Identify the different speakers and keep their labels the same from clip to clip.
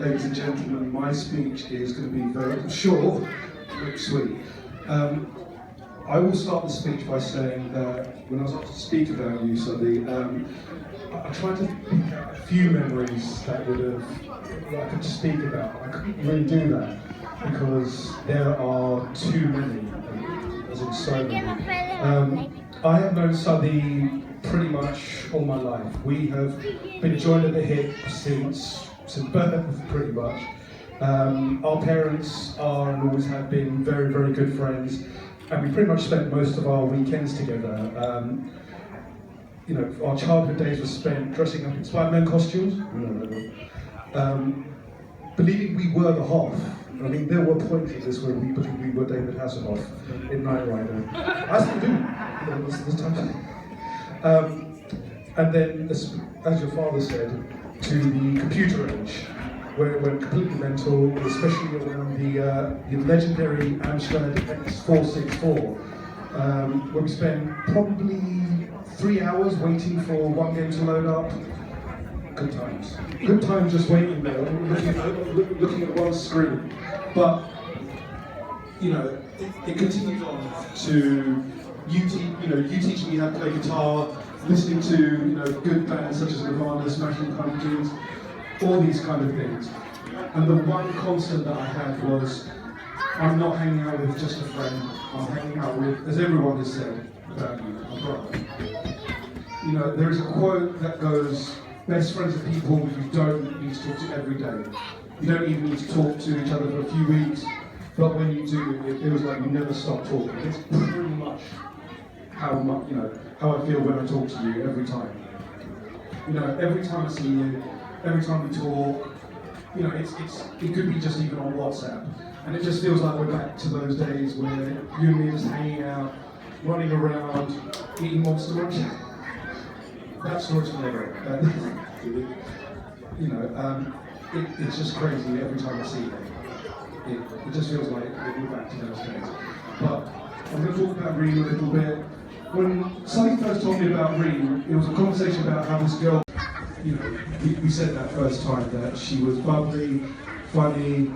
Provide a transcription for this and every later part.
Speaker 1: ladies and gentlemen, my speech is going to be very short, but sweet. I will start the speech by saying that when I was asked to speak about you, Saadi, I tried to pick out a few memories that I could speak about. I couldn't really do that because there are too many, as in so many. I have known Saadi pretty much all my life. We have been joined at the hip since birth, pretty much. Our parents are and always have been very, very good friends, and we pretty much spent most of our weekends together. Our childhood days were spent dressing up in Spider-Man costumes. Believing we were the Hoff. I mean, there were points in this where we believed we were David Hasselhoff in Knight Rider. I still do. This time. And then, as your father said, to the computer age, where it went completely mental, especially around the legendary Amstrad X464, where we spent probably 3 hours waiting for one game to load up. Good times. Good times just waiting there, looking at one screen. But, it continued on to you teaching me how to play guitar, listening to good bands such as Nirvana, Smashing Pumpkins, all these kind of things. And the one constant that I had was, I'm not hanging out with just a friend, I'm hanging out with, as everyone has said about you, my brother. There is a quote that goes, best friends are people you don't need to talk to every day. You don't even need to talk to each other for a few weeks, but when you do, it feels like you never stop talking. It's pretty much how I feel when I talk to you every time. Every time I see you, every time we talk, it could be just even on WhatsApp, and it just feels like we're back to those days where you and me are just hanging out, running around, eating Monster Munch. That story's forever. It's just crazy every time I see it. It just feels like we're back to those days. But I'm going to talk about Reem a little bit. When Saadi first told me about Reem, it was a conversation about how this girl, we said that first time that she was bubbly, funny,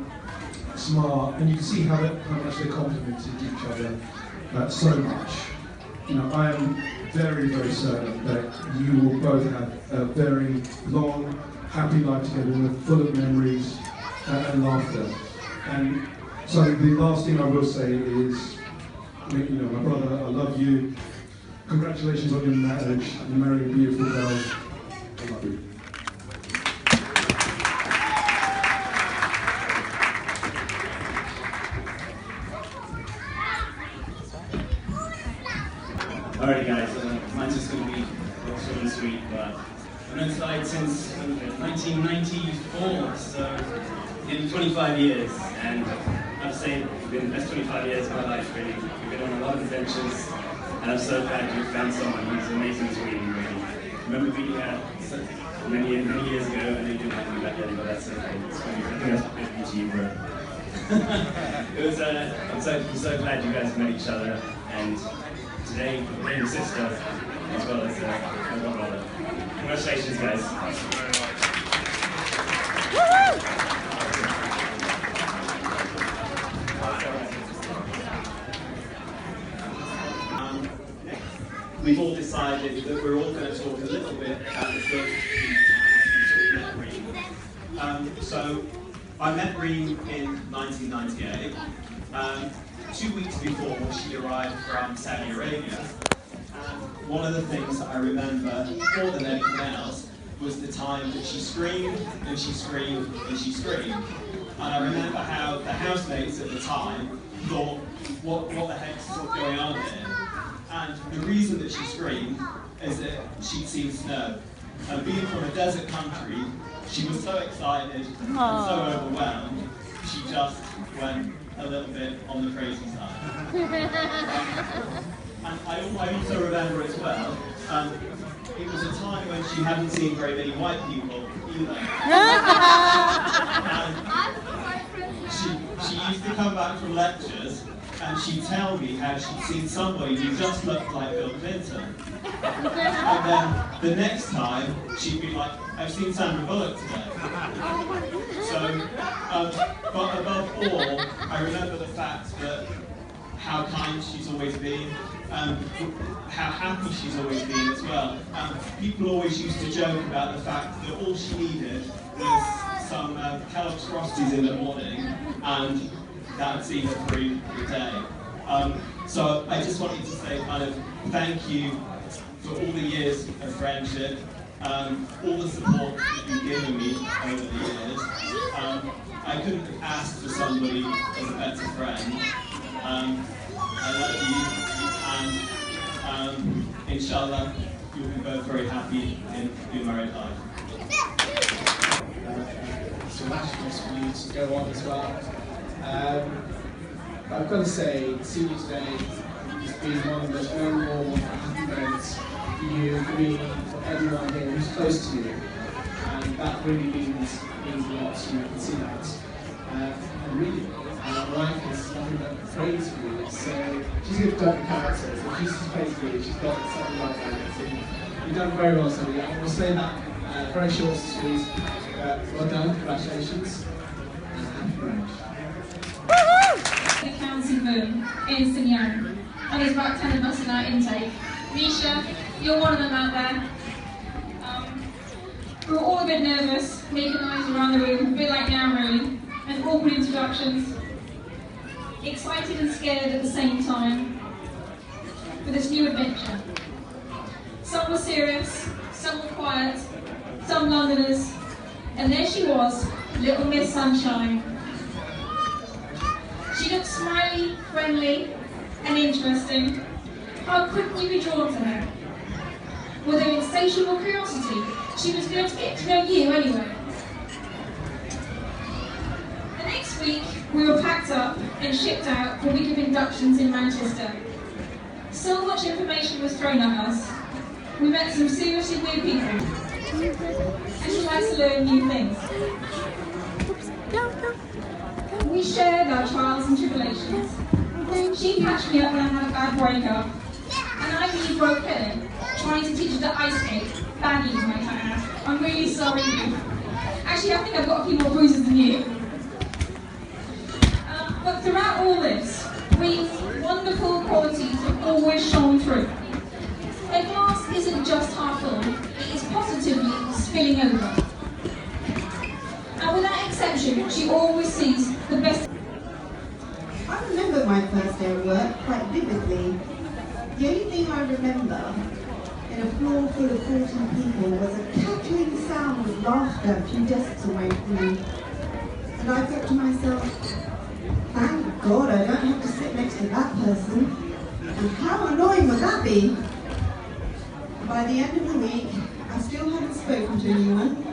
Speaker 1: smart, and you can see how much they complemented each other so much. I am very, very certain that you will both have a very long, happy life together, full of memories and laughter. And so the last thing I will say is, my brother, I love you. Congratulations on your marriage. You're marrying a beautiful girl. I love you.
Speaker 2: Alrighty guys, mine's just going to be short and sweet, but I've known Saadi since 1994, so in 25 years, and I have to say it's been the best 25 years of my life really. We've been on a lot of adventures, and I'm so glad you've found someone who's amazing to me, really. I remember meeting her many years ago, and they didn't like me back then, but that's okay. It's funny, I think that's what made me to you, bro. I'm so glad you guys have met each other, and today, you're your sister, as well as my brother. Congratulations, guys. We've all decided that we're all going to talk a little bit about the first few times we met Reem. So, I met Reem in 1998. 2 weeks before she arrived from Saudi Arabia. And one of the things that I remember more than anything else was the time that she screamed and she screamed and she screamed. And I remember how the housemates at the time thought, what the heck's going on here? And the reason that she screamed is that she'd seen snow. And being from a desert country, she was so excited and so overwhelmed, she just went a little bit on the crazy side. And I also remember as well, it was a time when she hadn't seen very many white people either. And she used to come back from lectures and she'd tell me how she'd seen somebody who just looked like Bill Clinton. And then the next time, she'd be like, I've seen Sandra Bullock today. So But above all, I remember the fact that how kind she's always been, how happy she's always been as well. People always used to joke about the fact that all she needed was some Kellogg's Frosties in the morning, and that would see her through the day. So I just wanted to say kind of thank you for all the years of friendship, all the support that you've given me over the years. I couldn't have asked for somebody as a better friend. I love you, and inshallah, you'll be both very happy in your married life.
Speaker 3: Some nationals for you to go on as well. I've got to say, Seniors Day has been one of the most memorable happy moments for you, for me, for everyone here who's close to you. And that really means a lot to you. I can see that. And really, my wife has nothing but praise for you. So she's a good character. So she's praised for you. She's got something like that. So you've done very well, so I will say that very short and sweet. Well done, congratulations. And happy marriage.
Speaker 4: The county boom in Sinyan, and there's about 10 of us in our intake. Misha, you're one of them out there. We were all a bit nervous, making noise around the room, a bit like now really, and awkward introductions. Excited and scared at the same time for this new adventure. Some were serious, some were quiet, some Londoners, and there she was, Little Miss Sunshine. She looked smiley, friendly, and interesting. How couldn't you be drawn to her? With her insatiable curiosity, she was going to get to know you anyway. The next week, we were packed up and shipped out for a week of inductions in Manchester. So much information was thrown at us. We met some seriously weird people, and she likes to learn new things. We shared our trials and tribulations. She patched me up when I had a bad breakup, and I really broke her, trying to teach her to ice skate, badly might I add. I'm really sorry. Actually, I think I've got a few more bruises than you. But throughout all this, Reem's wonderful qualities have always shone through. Her glass isn't just half full, it is positively spilling over. And without exception, she always sees the best.
Speaker 5: I remember my first day at work quite vividly. The only thing I remember in a floor full of 14 people was a cackling sound of laughter a few desks away from me. And I thought to myself, thank God I don't have to sit next to that person. And how annoying would that be? By the end of the week, I still hadn't spoken to anyone.